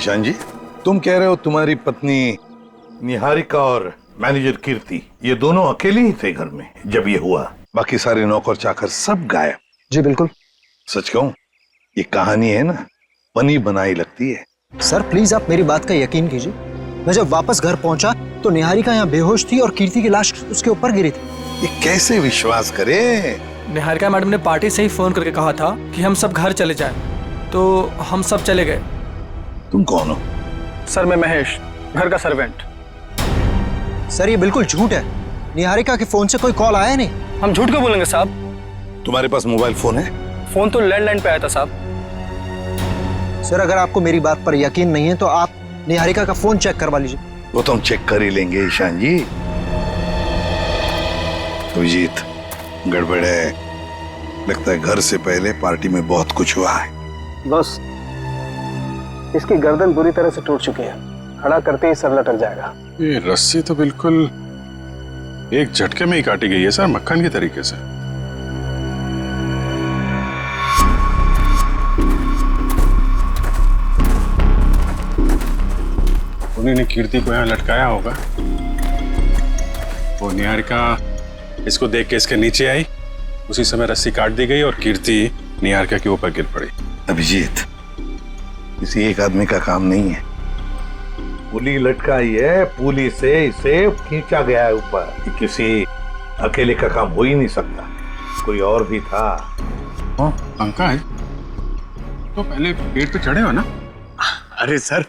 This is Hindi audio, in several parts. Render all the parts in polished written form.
ईशान जी, तुम कह रहे हो तुम्हारी पत्नी निहारिका और मैनेजर कीर्ति ये दोनों अकेले ही थे घर में जब ये हुआ, बाकी सारे नौकर चाकर सब गायब? जी बिल्कुल। सच कहूं, ये कहानी है ना, बनी बनाई लगती है। सर प्लीज आप मेरी बात का यकीन कीजिए, मैं जब वापस घर पहुंचा तो निहारिका यहाँ बेहोश थी और कीर्ति की लाश उसके ऊपर गिरी थी। ये कैसे विश्वास करे? निहारिका मैडम ने पार्टी से ही फोन करके कहा था कि हम सब घर चले जाएं, तो हम सब चले गए। तुम कौन हो? सर मैं महेश, घर का सर्वेंट। सर ये बिल्कुल झूठ है, निहारिका के फोन से कोई कॉल आया नहीं। हम झूठ क्यों बोलेंगे साहब? तुम्हारे पास मोबाइल फोन है? फोन तो लैंडलाइन पे आया था साहब। सर अगर आपको मेरी बात पर यकीन नहीं है तो आप निहारिका का फोन चेक करवा लीजिए। वो तो हम चेक कर ही लेंगे ईशान जी। अभिजीत, गड़बड़ है, लगता है घर से पहले पार्टी में बहुत कुछ हुआ है। बस इसकी गर्दन बुरी तरह से टूट चुकी है, खड़ा करते ही सर लटक जाएगा। ये रस्सी तो बिल्कुल एक झटके में ही काटी गई है सर, मक्खन के तरीके से। उन्हीं कीर्ति को यहाँ लटकाया होगा। वो निहारिका इसको देख के इसके नीचे आई, उसी समय रस्सी काट दी गई और कीर्ति निहारिका के ऊपर गिर पड़ी। अभिजीत, किसी एक आदमी का काम नहीं है, पुली लटकाई है, पुली से इसे खींचा गया है ऊपर। ये किसी अकेले का काम हो ही नहीं सकता, कोई और भी था। पंकज, तो पहले पेड़ पे चढ़े हो ना? अरे सर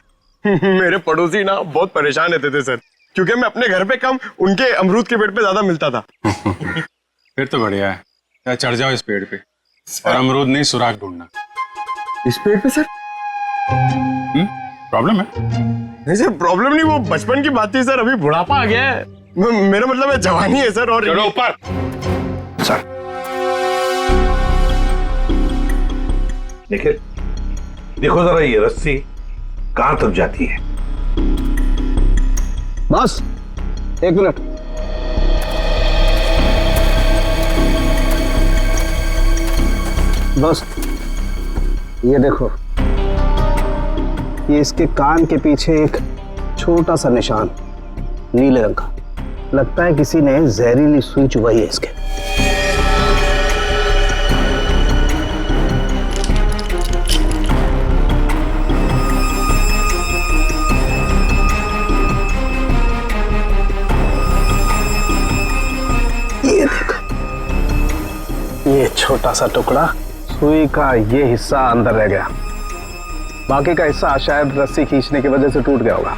मेरे पड़ोसी ना बहुत परेशान रहते थे सर, क्योंकि मैं अपने घर पे कम उनके अमरूद के पेड़ पे ज्यादा मिलता था। फिर तो बढ़िया है, या चढ़ जाओ इस पेड़ पे और अमरूद नहीं सुराग ढूंढना। इस पेड़ पे सर प्रॉब्लम है? नहीं सर प्रॉब्लम नहीं, वो बचपन की बात थी सर, अभी बुढ़ापा आ गया है। मेरा मतलब है जवानी है सर। और चलो ऊपर। सर देखिए, देखो जरा ये रस्सी कहां तक जाती है। बस 1 मिनट। बस ये देखो, ये इसके कान के पीछे एक छोटा सा निशान नीले रंग का, लगता है किसी ने जहरीली सुई चुभाई है इसके। ये देखो, ये छोटा सा टुकड़ा, सुई का ये हिस्सा अंदर रह गया, बाकी का हिस्सा शायद रस्सी खींचने की वजह से टूट गया होगा।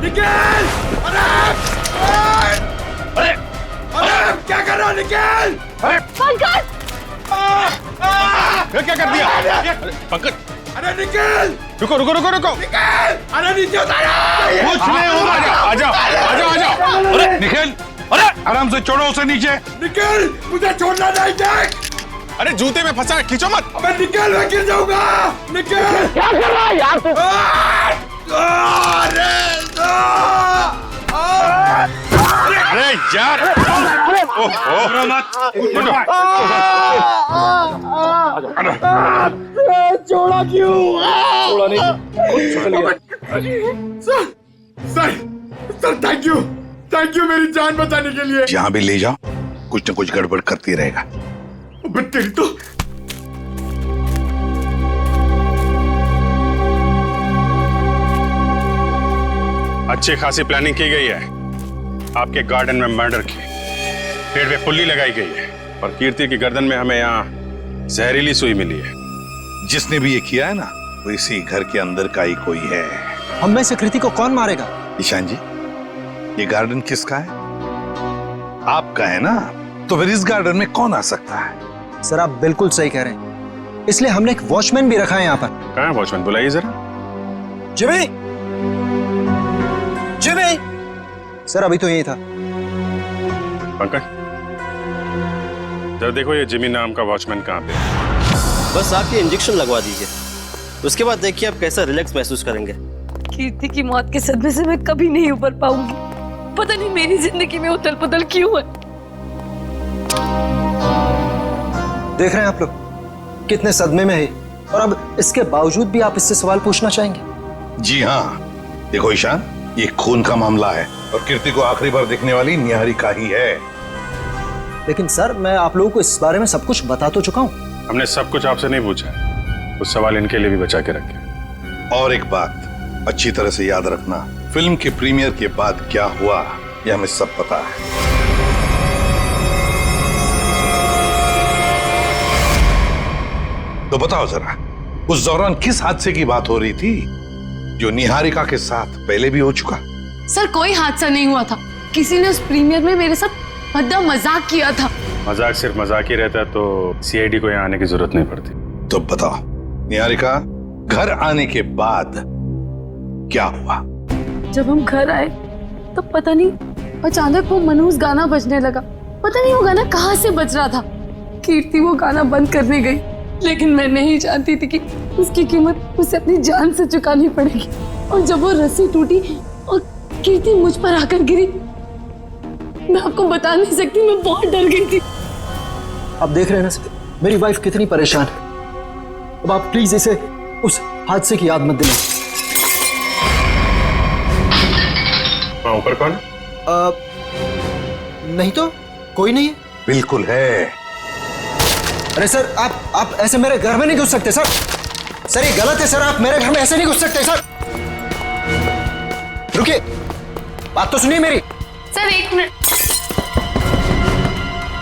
निकल! अरे क्या कर रहा है? निकल! पंकज! क्या कर दिया? पंकज! अरे निकल! रुको रुको रुको रुको! निकल! अरे नीचे उतारो! कुछ नहीं होगा। आ जाओ आ जाओ आ जाओ। अरे निकल! अरे आराम से छोड़ो उसे नीचे। निकल! मुझे छोड़ना नहीं, देख! अरे जूते में फंसा है, खींचो मत। अबे निकल, मैं गिर जाऊंगा। निकल! क्या कर रहा है यार तू? अरे यार! ओहो मत! छोड़ा क्यों? छोड़ा नहीं। सर थैंक यू मेरी जान बचाने के लिए। जहां भी ले जाओ कुछ न कुछ गड़बड़ करती रहेगा। तेरी तो अच्छी खासी प्लानिंग की गई है। आपके गार्डन में मर्डर की, पेड़ पे पुल्ली लगाई गई है और कीर्ति की गर्दन में हमें यहाँ जहरीली सुई मिली है। जिसने भी ये किया है ना, वो इसी घर के अंदर का ही कोई है। हम में से कृति को कौन मारेगा? ईशान जी, ये गार्डन किसका है? आपका है ना, तो फिर इस गार्डन में कौन आ सकता है? सर आप बिल्कुल सही कह रहे हैं, इसलिए हमने एक वॉचमैन भी रखा है यहाँ पर। कहाँ है वॉचमैन? बुलाइए जरा। जिमी! जिमी! सर अभी तो यही था। पंकज, जरा देखो ये जिमी नाम का वॉचमैन कहाँ पे है। बस आप ये इंजेक्शन लगवा दीजिए, उसके बाद देखिए आप कैसा रिलैक्स महसूस करेंगे। कीर्ति की मौत के सदमे से मैं कभी नहीं उबर पाऊंगी। पता नहीं मेरी जिंदगी में उथल पुथल क्यों है। देख रहे हैं आप लोग कितने सदमे में है, और अब इसके बावजूद भी आप इससे सवाल पूछना चाहेंगे। जी हाँ, देखो ईशान, ये खून का मामला है और कीर्ति को आखिरी बार देखने वाली निहारिका ही है। लेकिन सर, मैं आप लोगों को इस बारे में सब कुछ बता तो चुका हूँ। हमने सब कुछ आपसे नहीं पूछा है, कुछ सवाल इनके लिए भी बचा के रखे। और एक बात अच्छी तरह से याद रखना, फिल्म के प्रीमियर के बाद क्या हुआ यह हमें सब पता है। तो बताओ जरा, उस दौरान किस हादसे की बात हो रही थी जो निहारिका के साथ पहले भी हो चुका? सर कोई हादसा नहीं हुआ था, किसी ने उस प्रीमियर में मेरे साथ भद्दा मजाक किया था। मजाक सिर्फ मजाक ही रहता तो सीआईडी को यहाँ आने की जरूरत नहीं पड़ती। तो बताओ निहारिका, घर आने के बाद क्या हुआ? जब हम घर आए तो पता नहीं अचानक वो मनहूस गाना बजने लगा। पता नहीं वो गाना कहाँ से बज रहा था। कीर्ति वो गाना बंद करने गई, लेकिन मैं नहीं जानती थी कि उसकी कीमत उसे अपनी जान से चुकानी पड़ेगी। और जब वो रस्सी टूटी और कीर्ति मुझ पर आकर गिरी, मैं आपको बता नहीं सकती, मैं बहुत डर गई थी। आप देख रहे हैं ना सर, मेरी वाइफ कितनी परेशान है। अब आप प्लीज इसे उस हादसे की याद मत दिलाएं। वहाँ ऊपर कौन? नहीं तो कोई नहीं है। बिल्कुल है। अरे सर, आप ऐसे मेरे घर में नहीं घुस सकते सर। सर ये गलत है सर, आप मेरे घर में ऐसे नहीं घुस सकते सर। रुकिए, बात तो सुनिए मेरी। सर एक मिनट।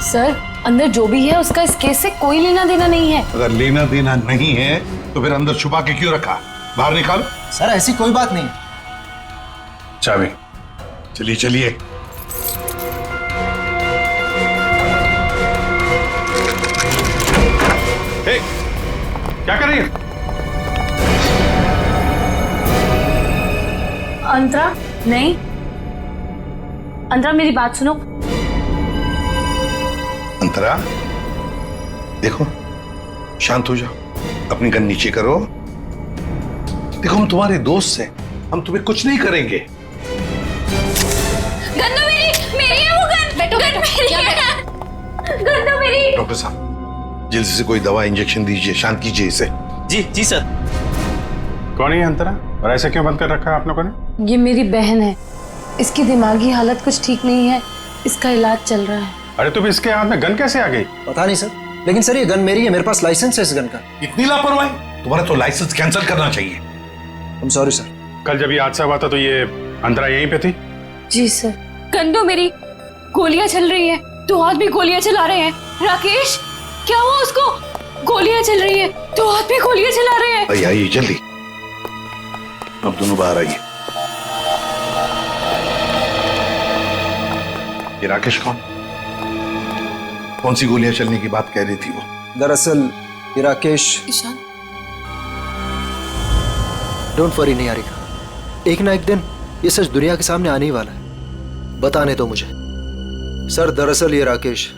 सर अंदर जो भी है उसका इस केस से कोई लेना देना नहीं है। अगर लेना देना नहीं है तो फिर अंदर छुपा के क्यों रखा? बाहर निकालो। सर ऐसी कोई बात नहीं। चाबी। चलिए चलिए। क्या कर रही है? अंतरा नहीं, अंतरा मेरी बात सुनो। अंतरा देखो, शांत हो जाओ, अपनी गन नीचे करो। देखो हम तुम्हारे दोस्त हैं, हम तुम्हें कुछ नहीं करेंगे। गन तो मेरी है वो गन। बैठो, गन मेरी है। गन तो मेरी। डॉक्टर साहब जल्दी से कोई दवा इंजेक्शन दीजिए, शांत कीजिए इसे। जी जी सर। कौन है ये अंतरा, और ऐसे क्यों बंद कर रखा है आप लोगों ने? ये मेरी बहन है, इसकी दिमागी हालत कुछ ठीक नहीं है, इसका इलाज चल रहा है। अरे तुम इसके हाथ में गन कैसे आ गई? पता नहीं सर, लेकिन सर ये गन मेरी है, मेरे पास लाइसेंस है इस गन का। इतनी लापरवाही? तुम्हारा तो लाइसेंस कैंसिल करना चाहिए। आई एम सॉरी सर। कल जब ये हादसा हुआ था तो ये अंतरा यहीं पे थी? जी सर। गन तो मेरी, गोलियां चल रही है, दो हाथ भी गोलियां चला रहे हैं। राकेश क्या हुआ उसको? गोलियां चल रही है, दो हाथ भी गोलियां चला रहे हैं। आइए आइए जल्दी, अब दोनों बाहर आइए। ये राकेश कौन सी गोलियां चलने की बात कह रही थी वो? दरअसल ये राकेश। ईशान डोंट वरी निहारिका, एक ना एक दिन ये सच दुनिया के सामने आने ही वाला है। बताने दो मुझे। सर दरअसल ये राकेश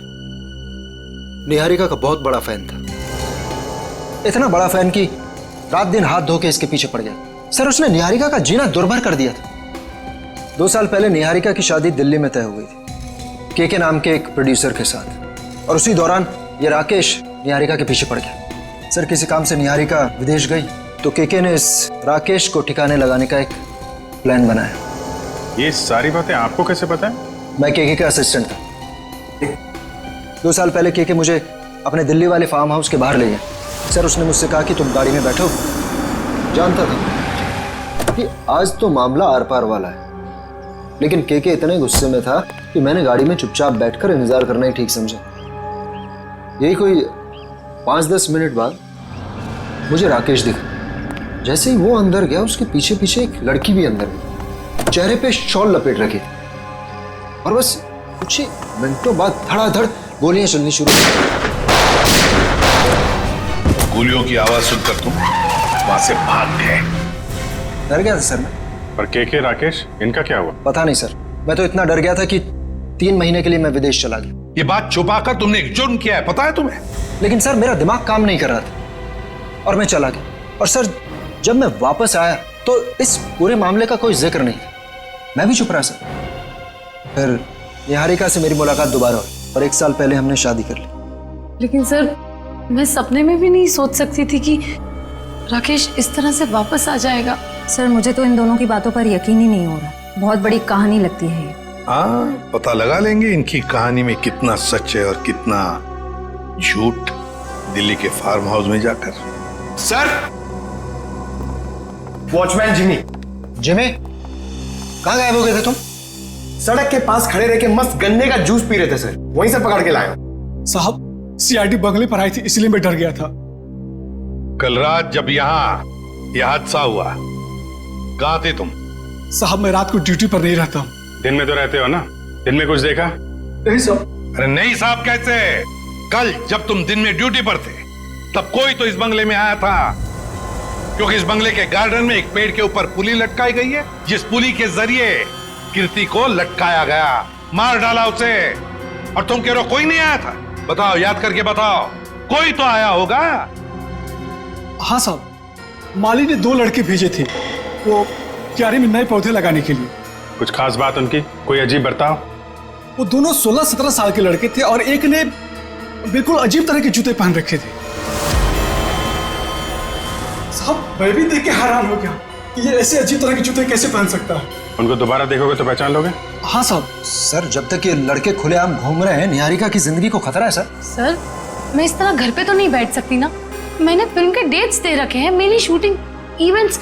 निहारिका का बहुत बड़ा फैन था। इतना बड़ा फैन कि रात दिन हाथ धो के इसके पीछे पड़ गया। सर उसने निहारिका का जीना दुर्भर कर दिया था। 2 साल पहले निहारिका की शादी दिल्ली में तय हो गई थी, केके नाम के एक प्रोड्यूसर के साथ, और उसी दौरान ये राकेश निहारिका के पीछे पड़ गया। सर किसी काम से निहारिका विदेश गई तो केके ने इस राकेश को ठिकाने लगाने का एक प्लान बनाया। ये सारी बातें आपको कैसे पता है? मैं केके का असिस्टेंट था। 2 साल पहले केके मुझे अपने दिल्ली वाले फार्म हाउस के बाहर ले गया। सर उसने मुझसे कहा कि तुम गाड़ी में बैठो। जानता था कि आज तो मामला आर पार वाला है, लेकिन केके इतने गुस्से में था कि मैंने गाड़ी में चुपचाप बैठकर इंतजार करना ही ठीक समझा। यही कोई 5-10 मिनट बाद मुझे राकेश दिखा। जैसे ही वो अंदर गया, उसके पीछे पीछे एक लड़की भी अंदर गई, चेहरे पे शॉल लपेट रखी थी, और बस कुछ ही मिनटों बाद धड़ाधड़ गोलियां चलनी शुरू हुई। गोलियों की आवाज सुनकर तुम वहां से भाग गए। डर गया था सर मैं। पर केके राकेश इनका क्या हुआ? पता नहीं सर, मैं तो इतना डर गया था कि 3 महीने के लिए मैं विदेश चला गया। ये बात छुपाकर तुमने एक जुर्म किया है, पता है तुम्हें? लेकिन सर मेरा दिमाग काम नहीं कर रहा था और मैं चला गया। और सर जब मैं वापस आया तो इस पूरे मामले का कोई जिक्र नहीं था। मैं भी चुप रहा सर। फिर निहारिका से मेरी मुलाकात दोबारा हुई और 1 साल पहले हमने शादी कर ली। लेकिन सर मैं सपने में भी नहीं सोच सकती थी कि राकेश इस तरह से वापस आ जाएगा। सर मुझे तो इन दोनों की बातों पर यकीन ही नहीं हो रहा। बहुत बड़ी कहानी लगती है ये। हाँ, पता लगा लेंगे इनकी कहानी में कितना सच है और कितना झूठ, दिल्ली के फार्म हाउस में जाकर। Sir, watchman Jimmy. जिमी, कहाँ गायब हो गए थे तुम? सड़क के पास खड़े रह के मस्त गन्ने का जूस पी रहे थे सर, वहीं से पकड़ के लाया। साहब सीआईडी बंगले पर आई थी इसलिए मैं डर गया था। कल रात जब यहाँ यह हादसा हुआ, कहाँ थे तुम? साहब मैं रात को ड्यूटी पर नहीं रहता हूँ। दिन में तो रहते हो ना, दिन में कुछ देखा? नहीं साहब। अरे नहीं साहब कैसे? कल जब तुम दिन में ड्यूटी पर थे तब कोई तो इस बंगले में आया था, क्योंकि इस बंगले के गार्डन में एक पेड़ के ऊपर पुली लटकाई गई है, जिस पुली के जरिए कीर्ति को लटकाया गया, मार डाला उसे। और तुम कह रहे हो कोई नहीं आया था? बताओ, याद करके बताओ, कोई तो आया होगा। हाँ साहब, माली ने 2 लड़के भेजे थे वो क्यारी में नए पौधे लगाने के लिए। कुछ खास बात उनकी? कोई अजीब बर्ताव? वो दोनों 16-17 साल के लड़के थे और एक ने बिल्कुल अजीब तरह के जूते पहन रखे थे। साहब मैं भी देख के हैरान हो गया कि ये ऐसे अजीब तरह के जूते कैसे पहन सकता है। उनको दोबारा देखोगे तो पहचान लोगे? हाँ साहब। सर जब तक ये लड़के खुलेआम घूम रहे हैं, निहारिका की जिंदगी को खतरा है सर। सर मैं इस तरह घर पे तो नहीं बैठ सकती ना। मैंने फिल्म के डेट्स दे रखे हैं, मेरी शूटिंग, इवेंट्स।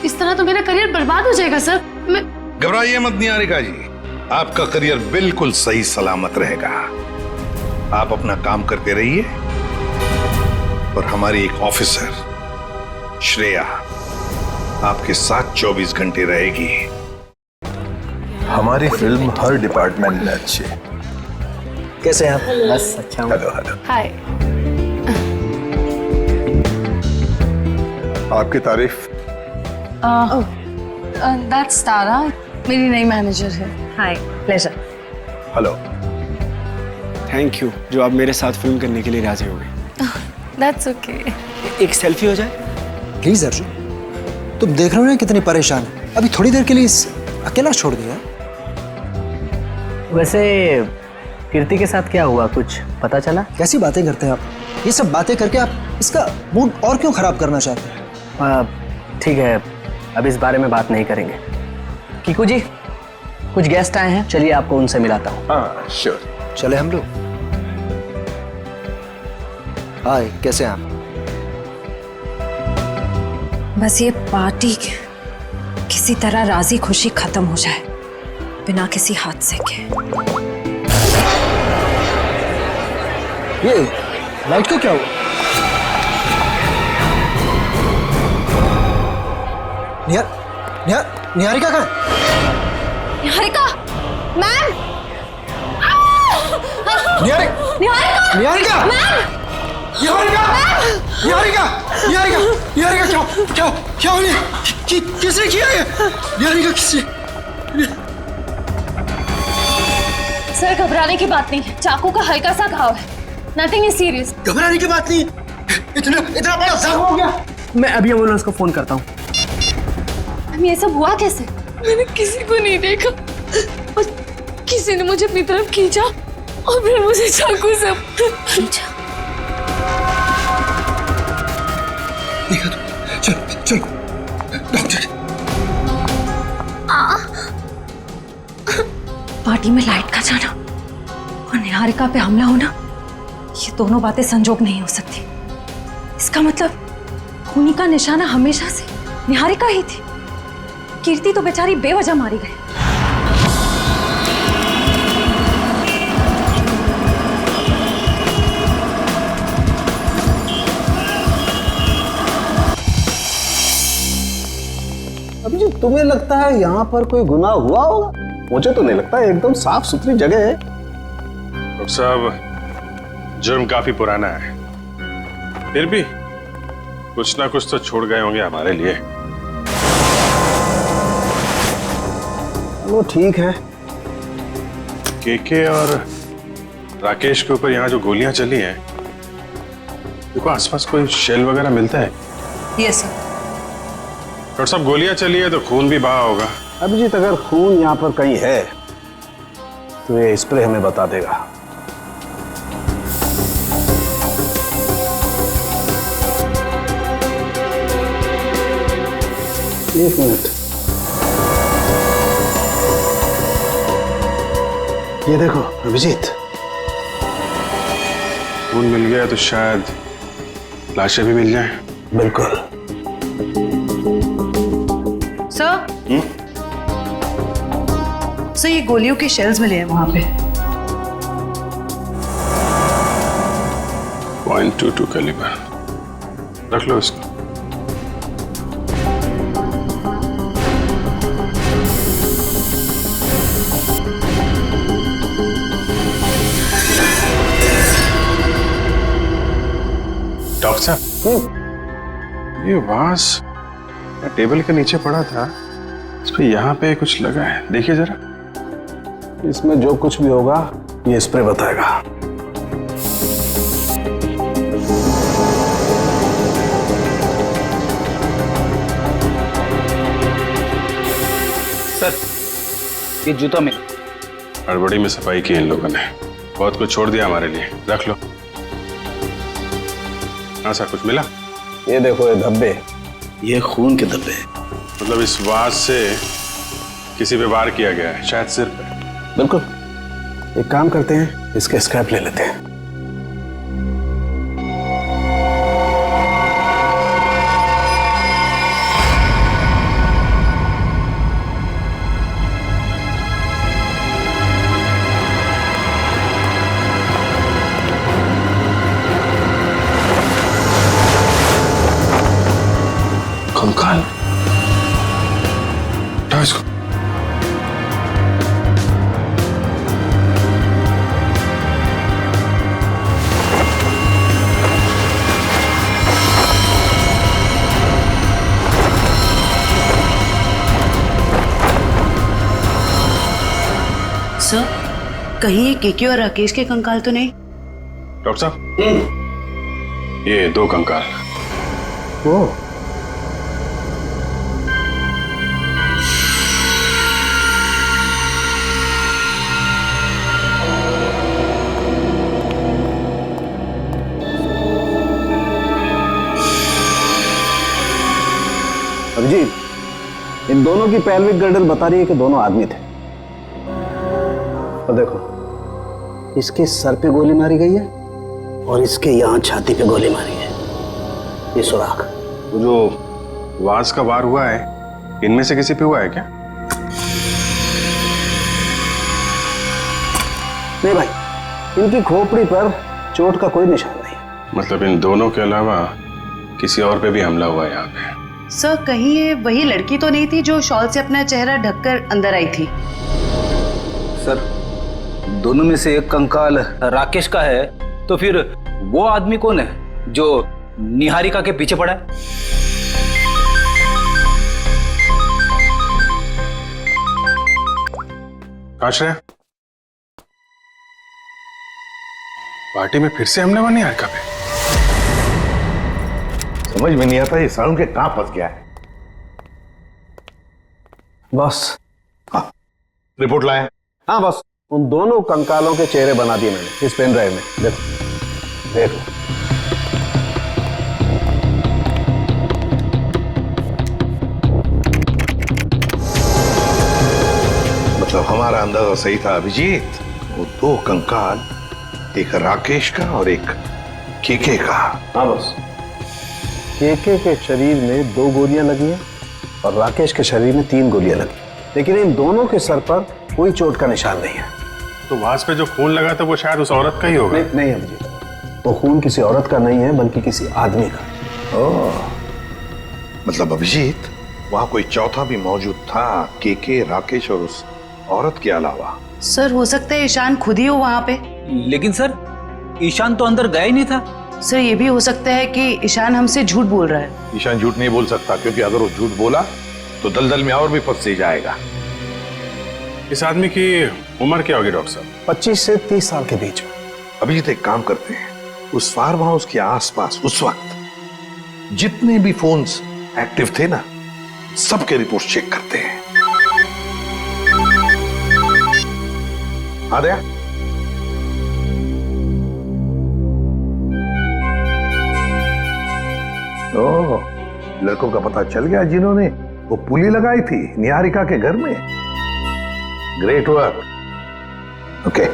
इस तरह तो मेरा करियर बर्बाद हो जाएगा सर। मैं घबराइए मत निहारिका जी, आपका करियर बिल्कुल सही सलामत रहेगा। आप अपना काम करते रहिए और हमारी एक ऑफिसर श्रेया आपके साथ 24 घंटे रहेगी। हमारी फिल्म हर डिपार्टमेंट में अच्छी है। कैसे हैं आप? बस अच्छा हूँ। Hello hello. हाय। आपकी तारीफ। दैट्स तारा, मेरी नई मैनेजर है। Hi, pleasure. Hello. Thank you जो आप मेरे साथ फिल्म करने के लिए राजी हो गए। That's okay. एक सेल्फी हो जाए? प्लीज अर्जुन, तुम देख रहे हो ना कितनी परेशान है। अभी थोड़ी देर के लिए अकेला छोड़ दिया। वैसे कीर्ति के साथ क्या हुआ, कुछ पता चला? कैसी बातें करते हैं आप? ये सब बातें करके आप इसका मूड और क्यों खराब करना चाहते हैं? ठीक है, अब इस बारे में बात नहीं करेंगे। कीकू जी, कुछ गेस्ट आए हैं, चलिए आपको उनसे मिलाता हूँ। हाँ श्योर। चले हम लोग। हाय, कैसे हैं आप? बस ये पार्टी किसी तरह राजी खुशी खत्म हो जाए बिना किसी हादसे के। ये लाइट को क्या हुआ? निहारिका कहाँ है? निहारिका मैम। निहारिका निहारिका निहारिका मैम। निहारिका निहारिका निहारिका निहारिका क्या क्या क्या हो गया? किसने किया ये? निहारिका किसने? सर घबराने की बात नहीं है, चाकू का हल्का सा घाव है, नथिंग इज सीरियस। घबराने की बात नहीं, इतना बड़ा जख्म हो गया। मैं अभी एम्बुलेंस को फोन करता हूँ। ये सब हुआ कैसे? मैंने किसी को नहीं देखा और किसी ने मुझे अपनी तरफ खींचा और फिर मुझे चाकू से खींचा। देखा तो, चलो चलो डॉक्टर। पार्टी में लाइट का जाना और निहारिका पे हमला होना, ये दोनों बातें संजोग नहीं हो सकती। इसका मतलब खूनी का निशाना हमेशा से निहारिका ही थी। कीर्ति तो बेचारी बेवजह मारी गई। अभी जी तुम्हें लगता है यहाँ पर कोई गुनाह हुआ होगा? मुझे तो नहीं लगता, एकदम साफ सुथरी जगह है। डॉक्टर साहब, जुर्म काफी पुराना है, फिर भी कुछ ना कुछ तो छोड़ गए होंगे हमारे लिए। वो ठीक है। केके और राकेश के ऊपर यहाँ जो गोलियां चली हैं, देखो आसपास कोई शेल वगैरह मिलता है? Yes sir. डॉक्टर साहब, गोलियां चली है तो खून भी बहा होगा। अभिजीत, अगर खून यहाँ पर कहीं है तो ये स्प्रे हमें बता देगा। एक मिनट, ये देखो अभिजीत, खून मिल गया तो शायद लाशें भी मिल जाएं। बिल्कुल। सर, सर ये गोलियों के शेल्स मिले हैं वहां पे। .22 कैलिबर। रख लो इसको। डॉक्टर साहब, ये वास टेबल के नीचे पड़ा था, इस पे यहाँ पे कुछ लगा है, देखिए जरा। इसमें जो कुछ भी होगा ये स्प्रे बताएगा। सर, ये जूता में हड़बड़ी में सफाई की इन लोगों ने, बहुत कुछ छोड़ दिया हमारे लिए। रख लो। हाँ सर, कुछ मिला? ये देखो, ये धब्बे, ये खून के धब्बे। मतलब इस वास से किसी पे वार किया गया है, शायद सिर पे। बिल्कुल। एक काम करते हैं, इसके स्क्रैप ले लेते हैं। कंकाल, उठाओ इसको। सर, कहीं ये केके और राकेश के कंकाल तो नहीं? डॉक्टर साहब, ये 2 कंकाल। ओ, अभिजीत, इन दोनों की पैल्विक गर्डल बता रही है कि दोनों आदमी थे। और देखो, इसके सर पे गोली मारी गई है और इसके यहां छाती पे गोली मारी है। ये सुराख। वो जो वास का वार हुआ है, इनमें से किसी पे हुआ है क्या? नहीं भाई, इनकी खोपड़ी पर चोट का कोई निशान नहीं। मतलब इन दोनों के अलावा किसी और पे भी हमला हुआ है यहाँ पे? सर, कहीं ये वही लड़की तो नहीं थी जो शॉल से अपना चेहरा ढककर अंदर आई थी? सर, दोनों में से एक कंकाल राकेश का है, तो फिर वो आदमी कौन है जो निहारिका के पीछे पड़ा है? आश्रय, पार्टी में फिर से हमला हुआ निहारिका पे? समझ में नहीं आता ये साउंड के कहां फंस गया है। बस। हाँ, रिपोर्ट लाए? हाँ बस, उन दोनों कंकालों के चेहरे बना दिए मैंने इस पेन ड्राइव में। देखो देखो। मतलब हमारा अंदाजा सही था अभिजीत। वो 2 कंकाल, एक राकेश का और एक केके का। हाँ बस, केके के शरीर में 2 गोलियां लगी हैं और राकेश के शरीर में 3 गोलियां लगी, लेकिन इन दोनों के सर पर कोई चोट का निशान नहीं है। तो वास पे जो खून लगा था वो शायद उस औरत का ही होगा। नहीं अभिजीत, वो खून किसी औरत का नहीं है बल्कि किसी आदमी का। ओह, मतलब अभिजीत वहां कोई चौथा भी मौजूद था, केके, राकेश और उस औरत के अलावा। सर, हो सकता है ईशान खुद ही हो वहां पे। लेकिन सर, ईशान तो अंदर गया ही नहीं था। सर, ये भी हो सकता है कि ईशान हमसे झूठ बोल रहा है। ईशान झूठ नहीं बोल सकता, क्योंकि अगर वो झूठ बोला तो दलदल में और भी फंस जाएगा। इस आदमी की उम्र क्या होगी डॉक्टर साहब? 25 से 30 साल के बीच। अभिजीत एक काम करते हैं, उस फार्म हाउस के आसपास उस वक्त जितने भी फोन्स एक्टिव थे ना, सबके रिपोर्ट चेक करते हैं। आ गया? ओह, लड़कों का पता चल गया जिन्होंने वो पुली लगाई थी निहारिका के घर में। Great work. ओके।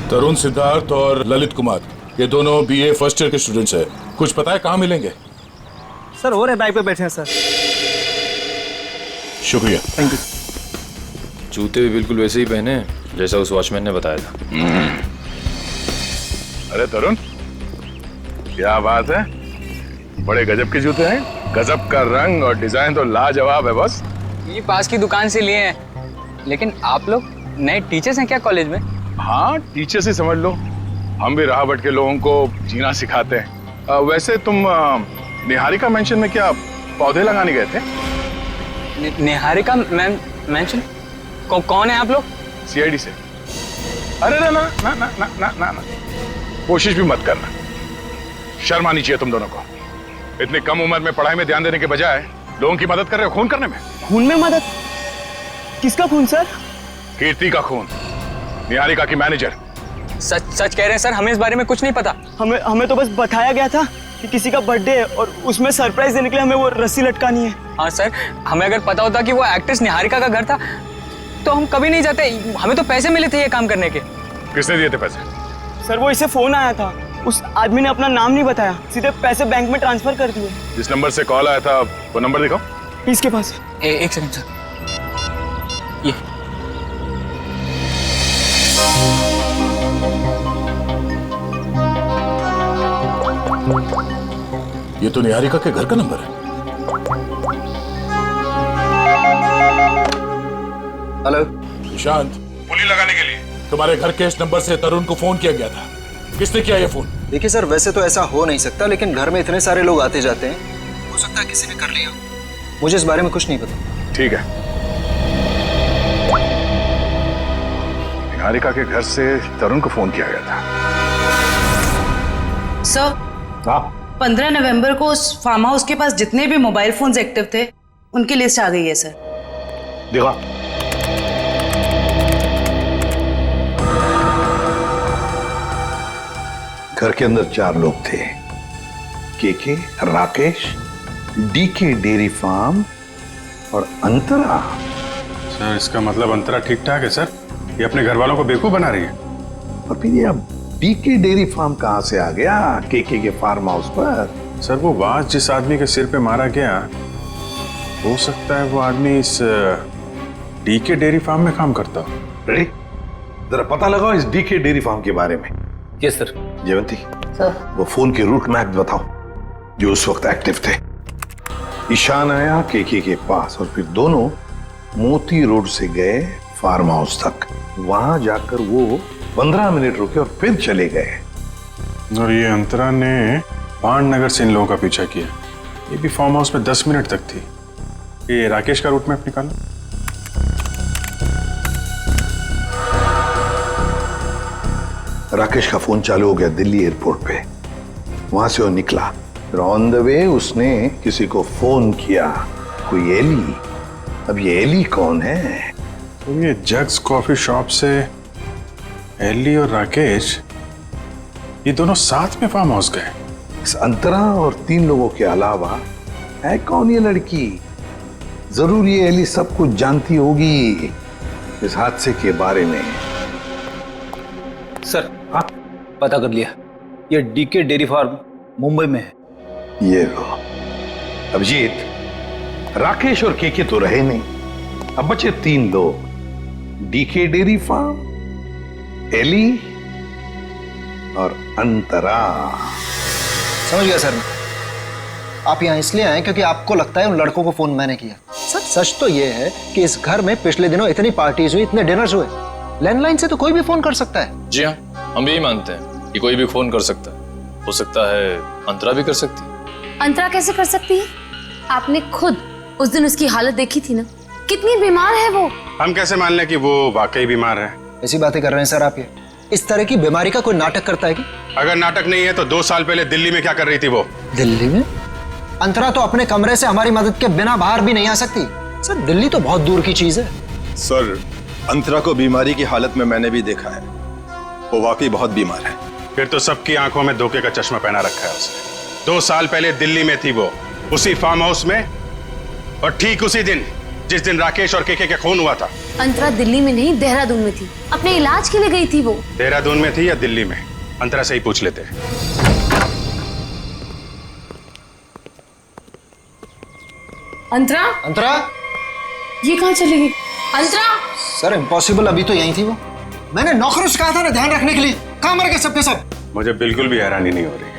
तरुण, सिद्धार्थ और ललित कुमार, ये दोनों बीए फर्स्ट ईयर के स्टूडेंट्स हैं। कुछ पता है कहाँ मिलेंगे? सर हो रहे बाइक पे बैठे हैं सर। शुक्रिया। Thank you. जूते भी बिल्कुल वैसे ही पहने हैं जैसा उस वॉचमैन ने बताया था। अरे तरुण, क्या बात है, बड़े गजब के जूते हैं। गजब का रंग और डिजाइन तो लाजवाब है बॉस। ये पास की दुकान से लिए हैं। लेकिन आप लोग नए टीचर्स हैं क्या कॉलेज में? हाँ, टीचर्स ही समझ लो। हम भी राह भटके लोगों को जीना सिखाते हैं। वैसे तुम निहारिका मेंशन में क्या पौधे लगाने गए थे? निहारिका मेंशन? कौन है आप लोग? सीआईडी से। अरे ना ना ना ना ना ना ना ना, कोशिश भी मत करना। शर्म आनी चाहिए तुम दोनों को। इतनी कम उम्र में पढ़ाई में ध्यान देने के बजाय लोगों की मदद कर रहे हो खून करने में। खून में मदद? किसका खून सर? कीर्ति का खून, निहारिका की मैनेजर। सच कह रहे हैं सर, हमें इस बारे में कुछ नहीं पता। हमें तो बस बताया गया था कि किसी का बर्थडे है और उसमें सरप्राइज देने के लिए हमें वो रस्सी लटकानी है। हाँ सर, हमें अगर पता होता कि वो एक्ट्रेस निहारिका का घर था तो हम कभी नहीं जाते। हमें तो पैसे मिले थे ये काम करने के। किसने दिए थे पैसे? सर वो इसे फोन आया था, उस आदमी ने अपना नाम नहीं बताया, सीधे पैसे बैंक में ट्रांसफर कर दिए। जिस नंबर से कॉल आया था वो नंबर दिखाओ। इसके पास एक सेकंड सर। ये ये तो निहारिका के घर का नंबर है। हेलो निशांत, पुली लगाने के लिए तुम्हारे घर के इस नंबर से तरुण को फोन किया गया था। किसने किया ये फोन? देखिए सर, वैसे तो ऐसा हो नहीं सकता, लेकिन घर में इतने सारे लोग आते जाते हैं, हो सकता है किसी ने कर लिया। मुझे इस बारे में कुछ नहीं पता। ठीक है, निहारिका के घर से तरुण को फोन किया गया था। सर, 15 नवंबर को उस फार्म हाउस के पास जितने भी मोबाइल फोन्स एक्टिव थे उनकी लिस्ट आ गई है सर। देखा, घर के अंदर 4 लोग थे। KK, Rakesh, DK dairy farm और अंतरा। सर इसका मतलब अंतरा ठीक ठाक है सर? ये अपने घर वालों को बेवकूफ बना रही है। और फिर ये अब डीके डेयरी फार्म कहां से आ गया केके के फार्म हाउस पर? सर वो बाज जिस आदमी के सिर पे मारा गया, हो सकता है वो आदमी इस डीके डेयरी फार्म में काम करता हो। रेडी, जरा पता लगाओ इस डीके डेयरी फार्म के बारे में। Yes sir. जयवंती, सर वो फोन के रूट मैप बताओ जो उस वक्त एक्टिव थे। ईशान आया केके के पास और फिर दोनों मोती रोड से गए फार्म हाउस तक। वहां जाकर वो 15 मिनट रुके और फिर चले गए। और ये अंतरा ने पांडनगर से इन लोगों का पीछा किया। ये भी फार्म हाउस में 10 मिनट तक थी। ये राकेश का रूट मैप निकालो। राकेश का फोन चालू हो गया दिल्ली एयरपोर्ट पे। वहां से वो निकला, फिर ऑन द वे उसने किसी को फोन किया, कोई एली। अब ये एली कौन है? तो ये जग्स कॉफी शॉप से एली और राकेश, ये दोनों साथ में फार्म हाउस गए। इस अंतरा और 3 लोगों के अलावा है कौन ये लड़की? जरूर ये एली सब कुछ जानती होगी इस हादसे के बारे में। सर, हाँ पता कर लिया, ये डीके डेयरी फार्म मुंबई में है। ये लो अभिजीत, राकेश और केके तो रहे नहीं, अब बचे 3 लोग। डीके डेयरी फार्म, एली और अंतरा। समझ गया सर। आप यहाँ इसलिए आए क्योंकि आपको लगता है उन लड़कों को फोन मैंने किया। सर सच तो ये है कि इस घर में पिछले दिनों इतनी पार्टीज हुई, इतने डिनर्स हुए, लैंडलाइन से तो कोई भी फोन कर सकता है। जी हाँ, हम भी यही मानते हैं कि कोई भी फोन कर सकता है। हो सकता है अंतरा भी कर सकती है। अंतरा कैसे कर सकती है? आपने खुद उस दिन उसकी हालत देखी थी ना, कितनी बीमार है वो। हम कैसे मान लें कि वो वाकई बीमार है? ऐसी बातें कर रहे हैं सर आप? ये इस तरह की बीमारी का कोई नाटक करता है क्या? अगर नाटक नहीं है तो 2 साल पहले दिल्ली में क्या कर रही थी वो? दिल्ली में? अंतरा तो अपने कमरे से हमारी मदद के बिना बाहर भी नहीं आ सकती। सर दिल्ली तो बहुत दूर की चीज है। सर अंतरा को बीमारी की हालत में मैंने भी देखा है, वो वाकई बहुत बीमार है। फिर तो सबकी आंखों में धोखे का चश्मा पहना रखा है उसने। 2 साल पहले दिल्ली में थी वो, उसी फार्म हाउस में, और ठीक उसी दिन जिस दिन राकेश और केके का खून हुआ था। अंतरा दिल्ली में नहीं, देहरादून में थी, अपने इलाज के लिए गई थी वो। देहरादून में थी या दिल्ली में? अंतरा से ही पूछ लेते हैं। अंतरा? अंतरा? ये कहाँ चली गई? अंतरा? सर इम्पॉसिबल, अभी तो यही थी वो। मैंने नौकरों से कहा था ना ध्यान रखने के लिए, कहाँ मर गए सबके सब? मुझे बिल्कुल भी हैरानी नहीं हो रही है।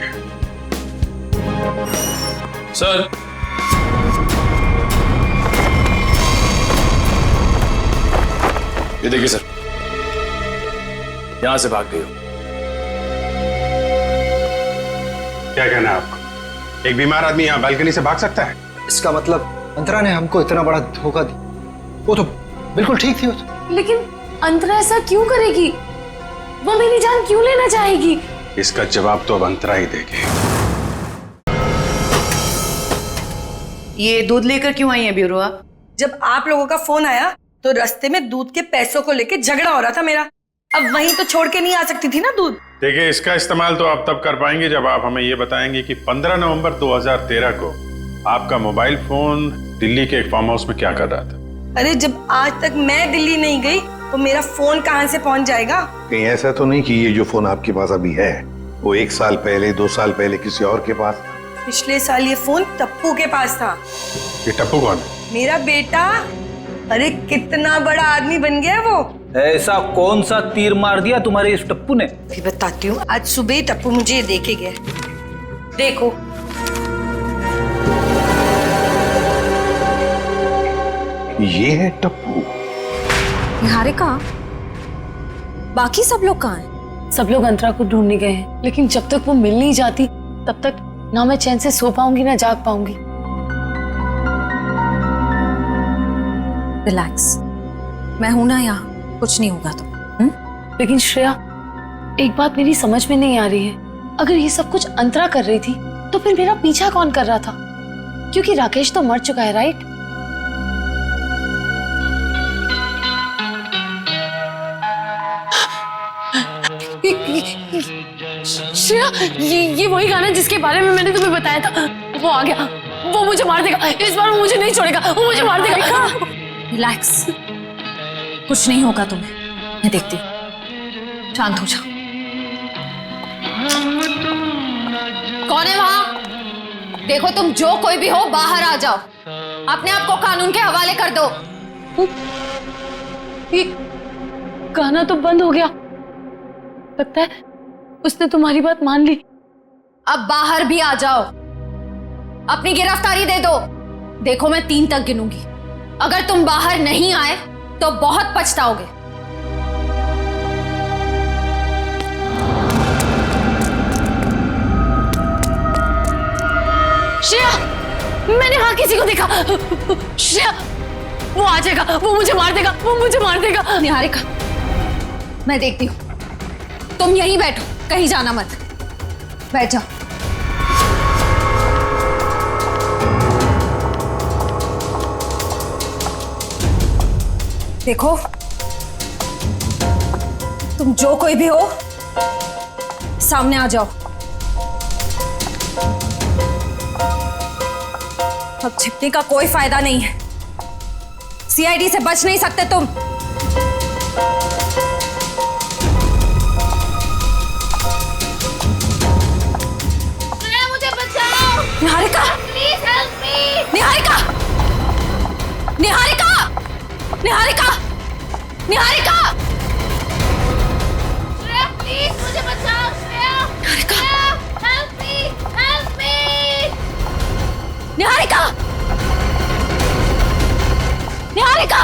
सर ये देखिए सर, यहां से भाग गई हो। क्या कहना है आपको? एक बीमार आदमी यहाँ बालकनी से भाग सकता है? इसका मतलब अंतरा ने हमको इतना बड़ा धोखा दिया। वो तो बिल्कुल ठीक थी वो तो। लेकिन अंतरा ऐसा क्यों करेगी? वो मेरी जान क्यों लेना चाहेगी? इसका जवाब तो अब अंतरा ही देगी। ये दूध लेकर क्यों आई है ब्यूरो? जब आप लोगों का फोन आया तो रास्ते में दूध के पैसों को लेके झगड़ा हो रहा था मेरा। अब वहीं तो छोड़ के नहीं आ सकती थी ना दूध। देखिए, इसका इस्तेमाल तो आप तब कर पाएंगे जब आप हमें ये बताएंगे कि 15 नवंबर 2013 को आपका मोबाइल फोन दिल्ली के एक फार्म हाउस में क्या कर रहा था। अरे जब आज तक मैं दिल्ली नहीं गई तो मेरा फोन कहाँ से पहुंच जाएगा? कहीं ऐसा तो नहीं कि ये जो फोन आपके पास अभी है वो 1 साल पहले 2 साल पहले किसी और के पास था? पिछले साल ये फोन टप्पू के पास था। ये टप्पू कौन है? मेरा बेटा। अरे कितना बड़ा आदमी बन गया वो। ऐसा कौन सा तीर मार दिया तुम्हारे इस टप्पू ने? भी बताती हूँ। आज सुबह ही टप्पू मुझे ये देखे गया। देखो, ये है टप्पू। निहारिका, बाकी सब लोग कहाँ हैं? सब लोग अंतरा को ढूंढने गए हैं, लेकिन जब तक वो मिल नहीं जाती तब तक ना मैं चैन से सो पाऊंगी ना जाग पाऊंगी। रिलैक्स, मैं हूं ना यहाँ, कुछ नहीं होगा तो। लेकिन श्रेया, एक बात मेरी समझ में नहीं आ रही है। अगर ये सब कुछ अंतरा कर रही थी तो फिर मेरा पीछा कौन कर रहा था? क्योंकि राकेश तो मर चुका है, राइट? श्रेया, ये वही गाना है जिसके बारे में मैंने तुम्हें बताया था। वो आ गया, वो मुझे मार देगा। इस बार वो मुझे नहीं छोड़ेगा, वो मुझे मार देगा। रिलैक्स, कुछ नहीं होगा तुम्हें, मैं देखती हूँ। शांत हो जाओ। कौन है वहां? देखो, तुम जो कोई भी हो बाहर आ जाओ। अपने आप को कानून के हवाले कर दो। ये गाना तो बंद हो गया। लगता है उसने तुम्हारी बात मान ली। अब बाहर भी आ जाओ, अपनी गिरफ्तारी दे दो। देखो, मैं 3 तक गिनूंगी। अगर तुम बाहर नहीं आए तो बहुत पछताओगे। श्रेया, मैंने वहां किसी को देखा। श्रेया, वो आ जाएगा, वो मुझे मार देगा, वो मुझे मार देगा। निहारिका, मैं देखती हूँ। तुम यहीं बैठो, कहीं जाना मत। बैठ जाओ। देखो, तुम जो कोई भी हो सामने आ जाओ। अब छिपने का कोई फायदा नहीं है। सीआईडी से बच नहीं सकते तुम। मुझे बचाओ। Niharika, please help me. Niharika, Niharika, Niharika, Niharika, Shreya, please मुझे बचाओ। Shreya, Niharika, help me, help me. Niharika, Niharika.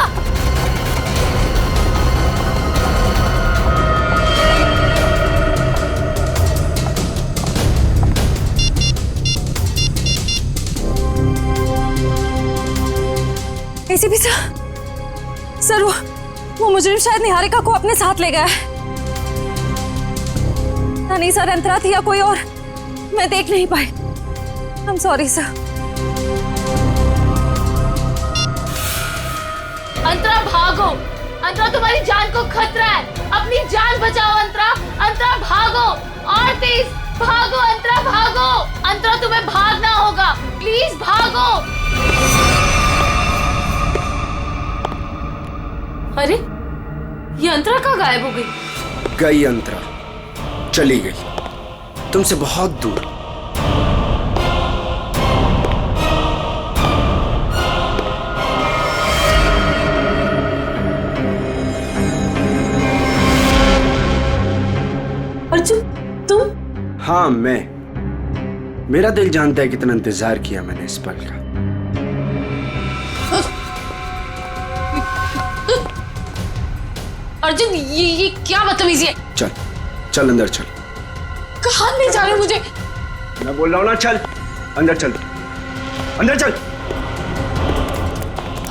ACP sir, वो मुजरिम शायद निहारिका को अपने साथ ले गया है। पता नहीं सर अंतरा थी या कोई और, मैं देख नहीं पाई। I am sorry sir. Antara भागो, अंतरा तुम्हारी जान को खतरा है, अपनी जान बचाओ अंतरा, अंतरा भागो और तेज भागो, अंतरा भागो, अंतरा तुम्हें भागना होगा, प्लीज भागो। अरे ये अंतरा कहाँ गायब हो गई? गई अंतरा, चली गई तुमसे बहुत दूर। अर्जुन तुम? हाँ मैं, मेरा दिल जानता है कितना इंतजार किया मैंने इस पल का। अर्जुन ये क्या बदतमीजी है? चल चल अंदर चल। कहाँ ले जा रहे मुझे? मैं बोल रहा हूँ ना, चल अंदर चल, अंदर चल।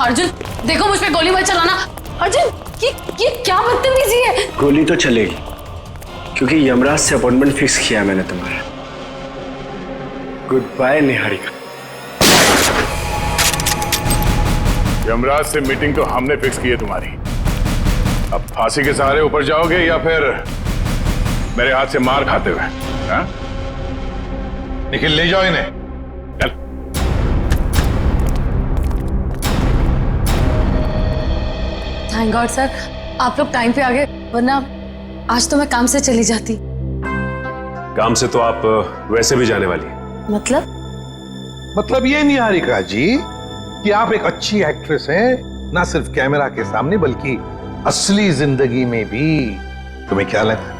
अर्जुन देखो मुझ पे गोली मत चलाना। अर्जुन ये क्या बदतमीजी है? गोली तो चलेगी क्योंकि यमराज से अपॉइंटमेंट फिक्स किया मैंने तुम्हारा। Good bye Niharika. यमराज से मीटिंग तो हमने फिक्स की है तुम्हारी। अब फांसी के सहारे ऊपर जाओगे या फिर मेरे हाथ से मार खाते हुए? हाँ? निखिल ले जाओ इन्हें, चल। थैंक गॉड सर, आप लोग टाइम पे आ गए, वरना आज तो मैं काम से चली जाती। काम से तो आप वैसे भी जाने वाली हैं। मतलब ये निहारिका जी कि आप एक अच्छी एक्ट्रेस हैं, ना सिर्फ कैमरा के सामने बल्कि असली जिंदगी में भी। तुम्हें क्या लगा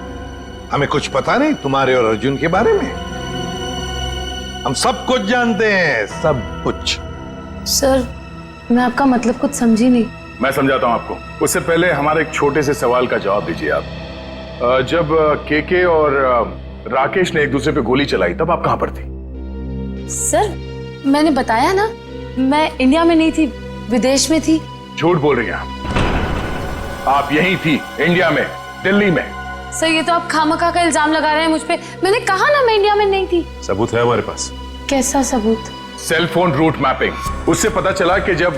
हमें कुछ पता नहीं तुम्हारे और अर्जुन के बारे में? हम सब कुछ जानते हैं, सब कुछ। सर मैं आपका मतलब कुछ समझी नहीं। मैं समझाता हूं आपको। उससे पहले हमारे एक छोटे से सवाल का जवाब दीजिए आप। जब केके और राकेश ने एक दूसरे पे गोली चलाई तब आप कहां पर थी? सर मैंने बताया ना, मैं इंडिया में नहीं थी, विदेश में थी। झूठ बोल रही हैं आप यहीं थी, इंडिया में, दिल्ली में। सर ये तो आप खामखा का इल्जाम लगा रहे हैं मुझ पे। मैंने कहा ना मैं इंडिया में नहीं थी। सबूत है हमारे पास। कैसा सबूत? Cell phone route mapping. उससे पता चला कि जब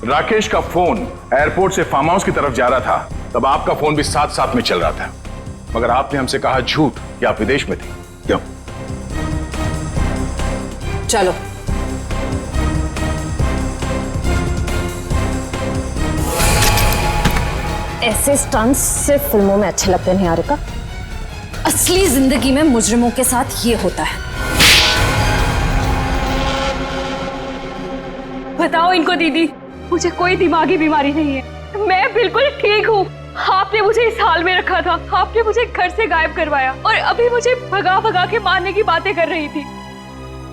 राकेश का फोन एयरपोर्ट से फार्म हाउस की तरफ जा रहा था तब आपका फोन भी साथ साथ में चल रहा था, मगर आपने हमसे कहा झूठ कि आप विदेश में थे। क्यों? चलो ऐसे स्टंट्स सिर्फ फिल्मों में अच्छे लगते हैं निहारिका, असली जिंदगी में मुजरिमों के साथ ये होता है। बताओ इनको दीदी, मुझे कोई दिमागी बीमारी नहीं है, मैं बिल्कुल ठीक हूँ। आपने मुझे इस हाल में रखा था, आपने मुझे घर से गायब करवाया और अभी मुझे भगा भगा के मारने की बातें कर रही थी।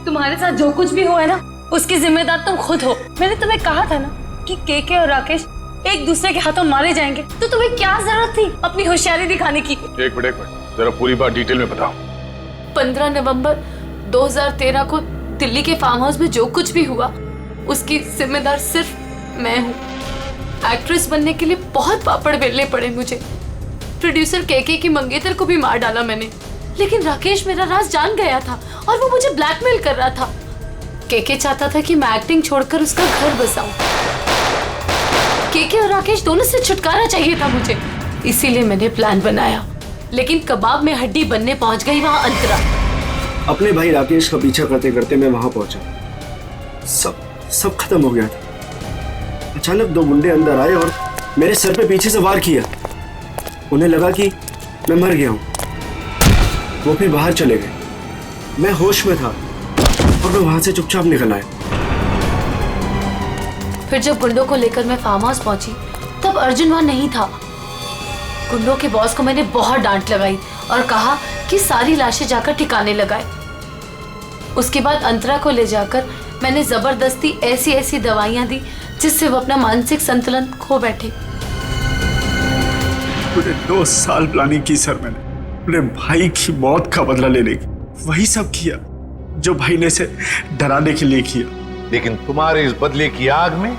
तुम्हारे साथ जो कुछ भी हुआ है ना, उसकी जिम्मेदार तुम खुद हो। मैंने तुम्हें कहा था ना कि केके और राकेश एक दूसरे के हाथों मारे जाएंगे, तो तुम्हें क्या जरूरत थी अपनी होशियारी दिखाने की? एक मिनट जरा पूरी बात डिटेल में बताओ। 15 नवंबर 2013 को दिल्ली के फार्म हाउस में जो कुछ भी हुआ उसकी जिम्मेदार सिर्फ मैं हूँ। एक्ट्रेस बनने के लिए बहुत पापड़ बेलने पड़े मुझे। प्रोड्यूसर केके की मंगेतर को भी मार डाला मैंने, लेकिन राकेश मेरा राज जान गया था और वो मुझे ब्लैकमेल कर रहा था। केके चाहता था कि मैं एक्टिंग छोड़कर उसका घर बसाऊं। केके और राकेश दोनों से छुटकारा चाहिए था मुझे, इसीलिए मैंने प्लान बनाया। लेकिन कबाब में हड्डी बनने पहुंच गई वहां अंतरा। अपने भाई राकेश का पीछा करते करते मैं वहां पहुंचा, सब खत्म हो गया था। अचानक 2 गुंडे अंदर आए और मेरे सर पे पीछे से वार किया। उन्हें लगा कि मैं मर गया हूं। वो फिर बाहर चले गए। मैं होश में था और मैं वहां से चुपचाप निकल आया। फिर जब गुंडों को लेकर मैं फार्म हाउस पहुंची तब अर्जुन वहां नहीं था। गुंडों के बॉस को मैंने बहुत डांट लगाई और कहा कि सारी लाशें जाकर ठिकाने लगाए। उसके बाद अंतरा को ले जाकर मैंने जबरदस्ती ऐसी दवाइयां दी जिससे वो अपना मानसिक संतुलन खो बैठे। पूरे 2 साल प्लानिंग की सर मैंने अपने भाई की मौत का बदला लेने की। वही सब किया जो भाई ने इसे डराने के लिए किया। लेकिन तुम्हारे इस बदले की आग में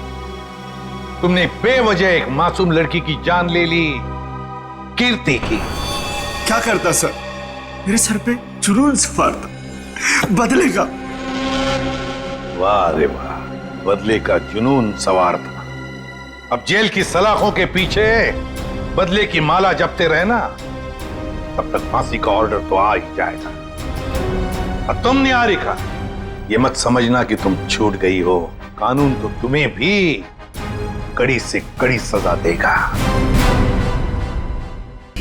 तुमने बेवजह एक मासूम लड़की की जान ले ली, कीर्ति की। क्या करता सर, मेरे सर पे जुनून सवार था बदले का। वाह रे वाह, बदले का जुनून सवार था। अब जेल की सलाखों के पीछे बदले की माला जपते रहना, तब तक फांसी का ऑर्डर तो आ ही जाएगा। और तुम निहारिका, ये मत समझना कि तुम छूट गई हो, कानून तो तुम्हें भी कड़ी से कड़ी सजा देगा।